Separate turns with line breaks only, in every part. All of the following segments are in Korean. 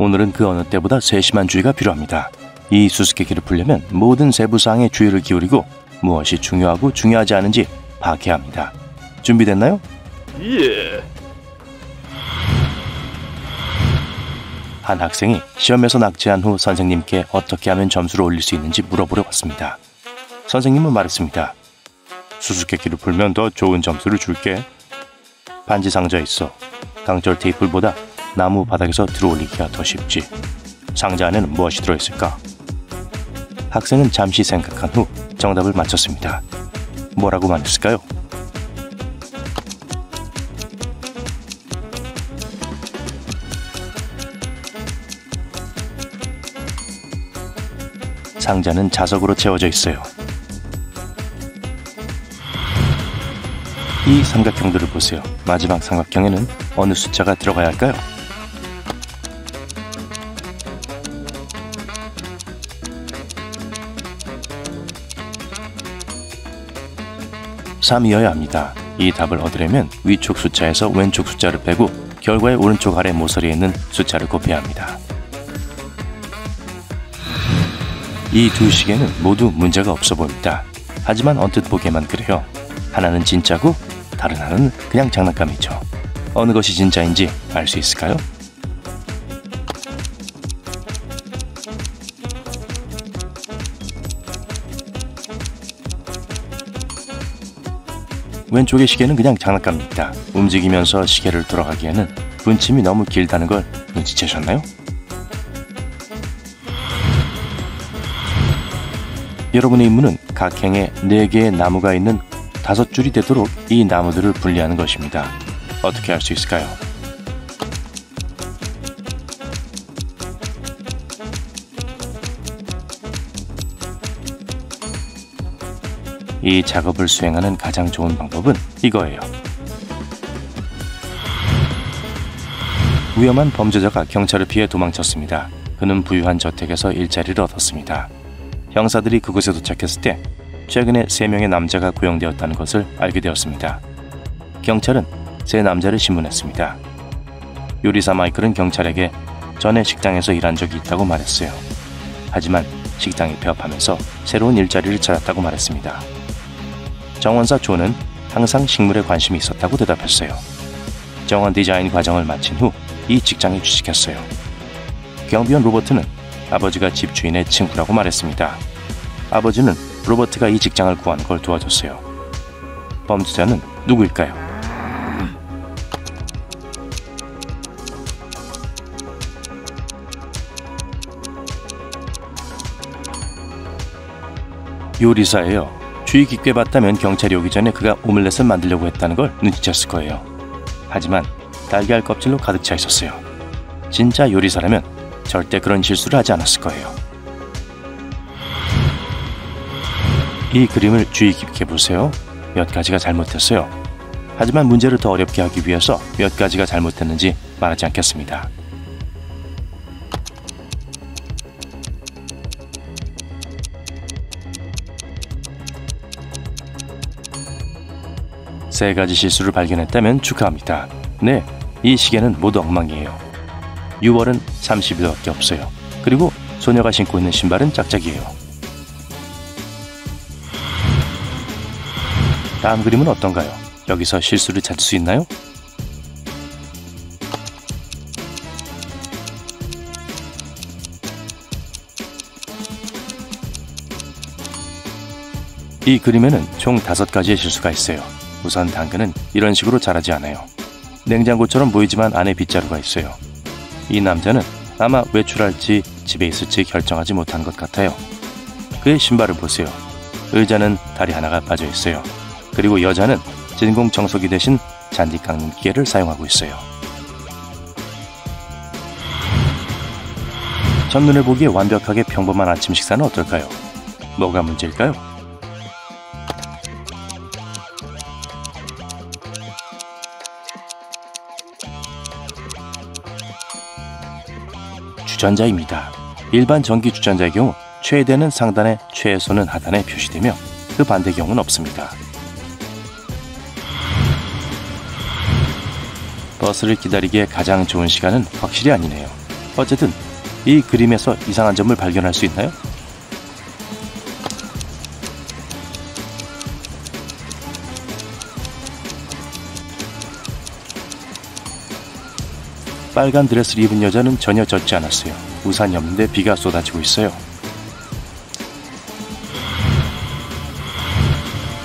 오늘은 그 어느 때보다 세심한 주의가 필요합니다. 이 수수께끼를 풀려면 모든 세부사항에 주의를 기울이고 무엇이 중요하고 중요하지 않은지 파악해야 합니다. 준비됐나요?
예.
한 학생이 시험에서 낙제한 후 선생님께 어떻게 하면 점수를 올릴 수 있는지 물어보려 왔습니다. 선생님은 말했습니다. 수수께끼를 풀면 더 좋은 점수를 줄게. 반지 상자에 있어. 강철 테이프보다 나무 바닥에서 들어올리기가 더 쉽지. 상자 안에는 무엇이 들어있을까? 학생은 잠시 생각한 후 정답을 맞췄습니다. 뭐라고 말했을까요? 상자는 자석으로 채워져 있어요. 이 삼각형들을 보세요. 마지막 삼각형에는 어느 숫자가 들어가야 할까요? 3이어야 합니다. 이 답을 얻으려면 위쪽 숫자에서 왼쪽 숫자를 빼고 결과의 오른쪽 아래 모서리에 있는 숫자를 곱해야 합니다. 이 두 시계는 모두 문제가 없어 보입니다. 하지만 언뜻 보기에만 그래요. 하나는 진짜고 다른 하나는 그냥 장난감이죠. 어느 것이 진짜인지 알 수 있을까요? 왼쪽의 시계는 그냥 장난감입니다. 움직이면서 시계를 돌아가기에는 분침이 너무 길다는 걸 눈치채셨나요? 여러분의 임무는 각 행에 4개의 나무가 있는 5줄이 되도록 이 나무들을 분리하는 것입니다. 어떻게 할 수 있을까요? 이 작업을 수행하는 가장 좋은 방법은 이거예요. 위험한 범죄자가 경찰을 피해 도망쳤습니다. 그는 부유한 저택에서 일자리를 얻었습니다. 형사들이 그곳에 도착했을 때 최근에 3명의 남자가 고용되었다는 것을 알게 되었습니다. 경찰은 3 남자를 신문했습니다. 요리사 마이클은 경찰에게 전에 식당에서 일한 적이 있다고 말했어요. 하지만 식당이 폐업하면서 새로운 일자리를 찾았다고 말했습니다. 정원사 조는 항상 식물에 관심이 있었다고 대답했어요. 정원 디자인 과정을 마친 후 이 직장에 취직했어요. 경비원 로버트는 아버지가 집주인의 친구라고 말했습니다. 아버지는 로버트가 이 직장을 구하는 걸 도와줬어요. 범죄자는 누구일까요? 요리사예요. 주의 깊게 봤다면 경찰이 오기 전에 그가 오믈렛을 만들려고 했다는 걸 눈치챘을 거예요. 하지만 달걀 껍질로 가득 차 있었어요. 진짜 요리사라면 절대 그런 실수를 하지 않았을 거예요. 이 그림을 주의 깊게 보세요. 몇 가지가 잘못됐어요. 하지만 문제를 더 어렵게 하기 위해서 몇 가지가 잘못됐는지 말하지 않겠습니다. 세 가지 실수를 발견했다면 축하합니다. 네, 이 시계는 모두 엉망이에요. 6월은 30일밖에 없어요. 그리고 소녀가 신고 있는 신발은 짝짝이에요. 다음 그림은 어떤가요? 여기서 실수를 찾을 수 있나요? 이 그림에는 총 5가지의 실수가 있어요. 우선 당근은 이런 식으로 자라지 않아요. 냉장고처럼 보이지만 안에 빗자루가 있어요. 이 남자는 아마 외출할지 집에 있을지 결정하지 못한 것 같아요. 그의 신발을 보세요. 의자는 다리 하나가 빠져 있어요. 그리고 여자는 진공 청소기 대신 잔디 깎는 기계를 사용하고 있어요. 첫눈에 보기에 완벽하게 평범한 아침 식사는 어떨까요? 뭐가 문제일까요? 주전자입니다. 일반 전기 주전자의 경우 최대는 상단에, 최소는 하단에 표시되며 그 반대 경우는 없습니다. 버스를 기다리기에 가장 좋은 시간은 확실히 아니네요. 어쨌든 이 그림에서 이상한 점을 발견할 수 있나요? 빨간 드레스를 입은 여자는 전혀 젖지 않았어요. 우산이 없는데 비가 쏟아지고 있어요.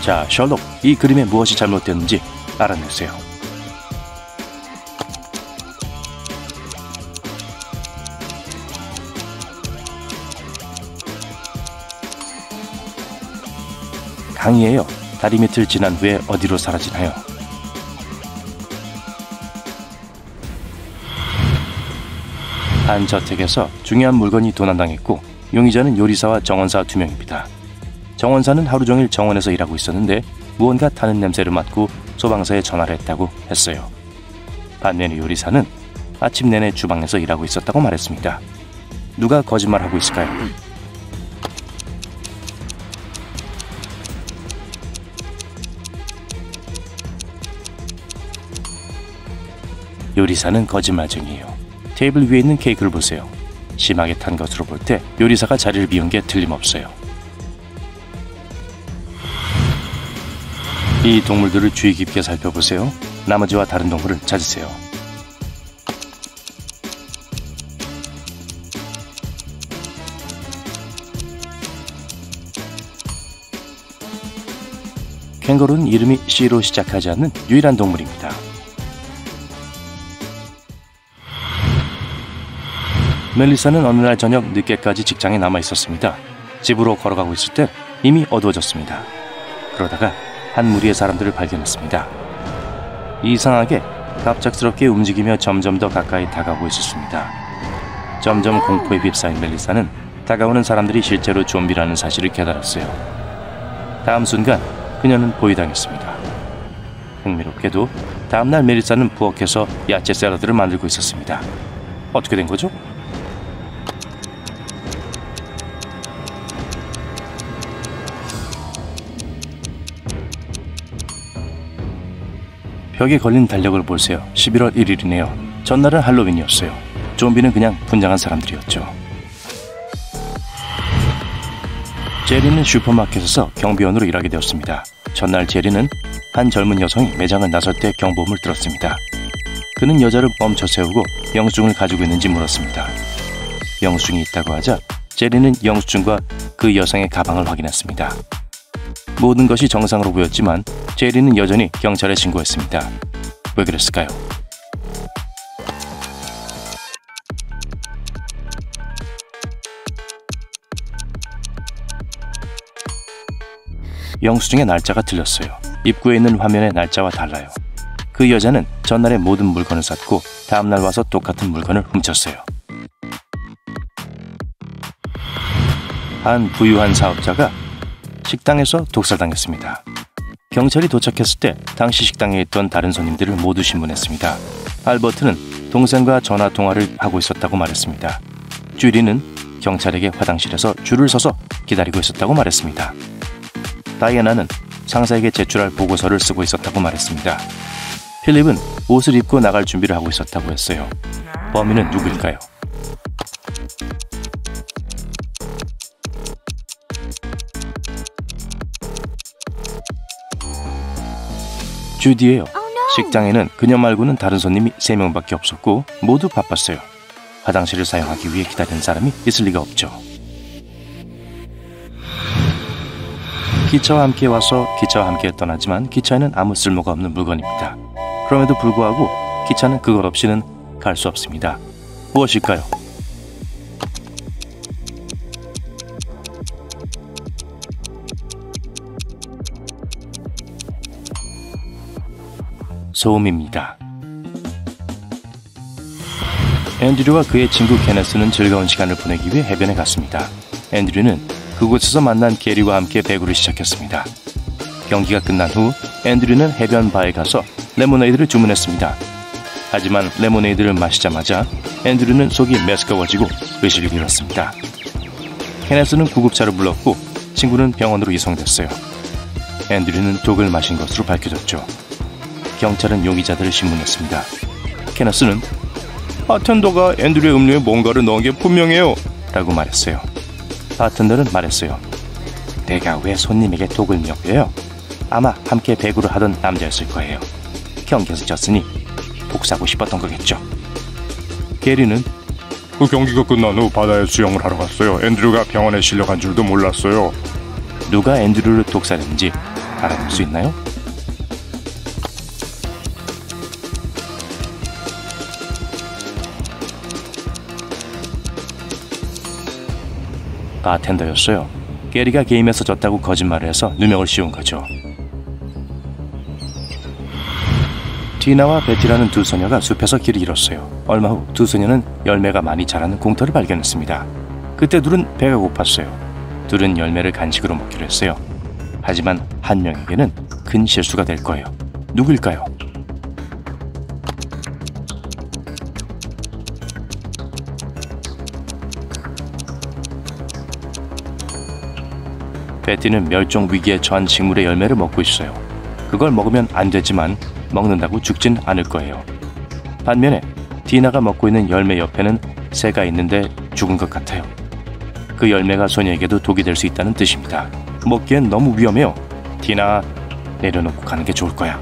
자, 셜록, 이 그림에 무엇이 잘못됐는지 알아내세요. 강이에요. 다리 밑을 지난 후에 어디로 사라지나요? 한 저택에서 중요한 물건이 도난당했고 용의자는 요리사와 정원사 2명입니다. 정원사는 하루 종일 정원에서 일하고 있었는데 무언가 타는 냄새를 맡고 소방서에 전화를 했다고 했어요. 반면에 요리사는 아침 내내 주방에서 일하고 있었다고 말했습니다. 누가 거짓말하고 있을까요? 요리사는 거짓말쟁이에요. 테이블 위에 있는 케이크를 보세요. 심하게 탄 것으로 볼 때 요리사가 자리를 비운 게 틀림없어요. 이 동물들을 주의 깊게 살펴보세요. 나머지와 다른 동물을 찾으세요. 캥거루는 이름이 C로 시작하지 않는 유일한 동물입니다. 멜리사는 어느 날 저녁 늦게까지 직장에 남아 있었습니다. 집으로 걸어가고 있을 때 이미 어두워졌습니다. 그러다가 한 무리의 사람들을 발견했습니다. 이상하게 갑작스럽게 움직이며 점점 더 가까이 다가오고 있었습니다. 점점 공포에 휩싸인 멜리사는 다가오는 사람들이 실제로 좀비라는 사실을 깨달았어요. 다음 순간 그녀는 포위당했습니다. 흥미롭게도 다음날 멜리사는 부엌에서 야채 샐러드를 만들고 있었습니다. 어떻게 된 거죠? 벽에 걸린 달력을 보세요. 11월 1일이네요. 전날은 할로윈이었어요. 좀비는 그냥 분장한 사람들이었죠. 제리는 슈퍼마켓에서 경비원으로 일하게 되었습니다. 전날 제리는 한 젊은 여성이 매장을 나설 때 경보음을 들었습니다. 그는 여자를 멈춰 세우고 영수증을 가지고 있는지 물었습니다. 영수증이 있다고 하자 제리는 영수증과 그 여성의 가방을 확인했습니다. 모든 것이 정상으로 보였지만 제리는 여전히 경찰에 신고했습니다. 왜 그랬을까요? 영수증의 날짜가 틀렸어요. 입구에 있는 화면의 날짜와 달라요. 그 여자는 전날의 모든 물건을 샀고 다음날 와서 똑같은 물건을 훔쳤어요. 한 부유한 사업자가 식당에서 독살당했습니다. 경찰이 도착했을 때 당시 식당에 있던 다른 손님들을 모두 신문했습니다. 알버트는 동생과 전화 통화를 하고 있었다고 말했습니다. 쥐리는 경찰에게 화장실에서 줄을 서서 기다리고 있었다고 말했습니다. 다이애나는 상사에게 제출할 보고서를 쓰고 있었다고 말했습니다. 필립은 옷을 입고 나갈 준비를 하고 있었다고 했어요. 범인은 누구일까요? 주디예요. 식당에는 그녀 말고는 다른 손님이 3명밖에 없었고 모두 바빴어요. 화장실을 사용하기 위해 기다리는 사람이 있을 리가 없죠. 기차와 함께 와서 기차와 함께 떠나지만 기차에는 아무 쓸모가 없는 물건입니다. 그럼에도 불구하고 기차는 그것 없이는 갈 수 없습니다. 무엇일까요? 소음입니다. 앤드류와 그의 친구 케네스는 즐거운 시간을 보내기 위해 해변에 갔습니다. 앤드류는 그곳에서 만난 게리와 함께 배구를 시작했습니다. 경기가 끝난 후 앤드류는 해변 바에 가서 레모네이드를 주문했습니다. 하지만 레모네이드를 마시자마자 앤드류는 속이 메스꺼워지고 의식을 잃었습니다. 케네스는 구급차를 불렀고 친구는 병원으로 이송됐어요. 앤드류는 독을 마신 것으로 밝혀졌죠. 경찰은 용의자들을 신문했습니다. 케네스는 바텐더가 앤드류의 음료에 뭔가를 넣은 게 분명해요 라고 말했어요. 바텐더는 말했어요. 내가 왜 손님에게 독을 먹여요? 아마 함께 배구를 하던 남자였을 거예요. 경기에서 졌으니 복수하고 싶었던 거겠죠. 게리는 그 경기가 끝난 후 바다에 수영을 하러 갔어요. 앤드류가 병원에 실려간 줄도 몰랐어요. 누가 앤드류를 독살했는지 알아볼 수 있나요? 바텐더였어요. 게리가 게임에서 졌다고 거짓말을 해서 누명을 씌운 거죠. 티나와 베티라는 두 소녀가 숲에서 길을 잃었어요. 얼마 후 두 소녀는 열매가 많이 자라는 공터를 발견했습니다. 그때 둘은 배가 고팠어요. 둘은 열매를 간식으로 먹기로 했어요. 하지만 한 명에게는 큰 실수가 될 거예요. 누구일까요? 베티는 멸종 위기에 처한 식물의 열매를 먹고 있어요. 그걸 먹으면 안 되지만 먹는다고 죽진 않을 거예요. 반면에 티나가 먹고 있는 열매 옆에는 새가 있는데 죽은 것 같아요. 그 열매가 소녀에게도 독이 될 수 있다는 뜻입니다. 먹기엔 너무 위험해요. 티나, 내려놓고 가는 게 좋을 거야.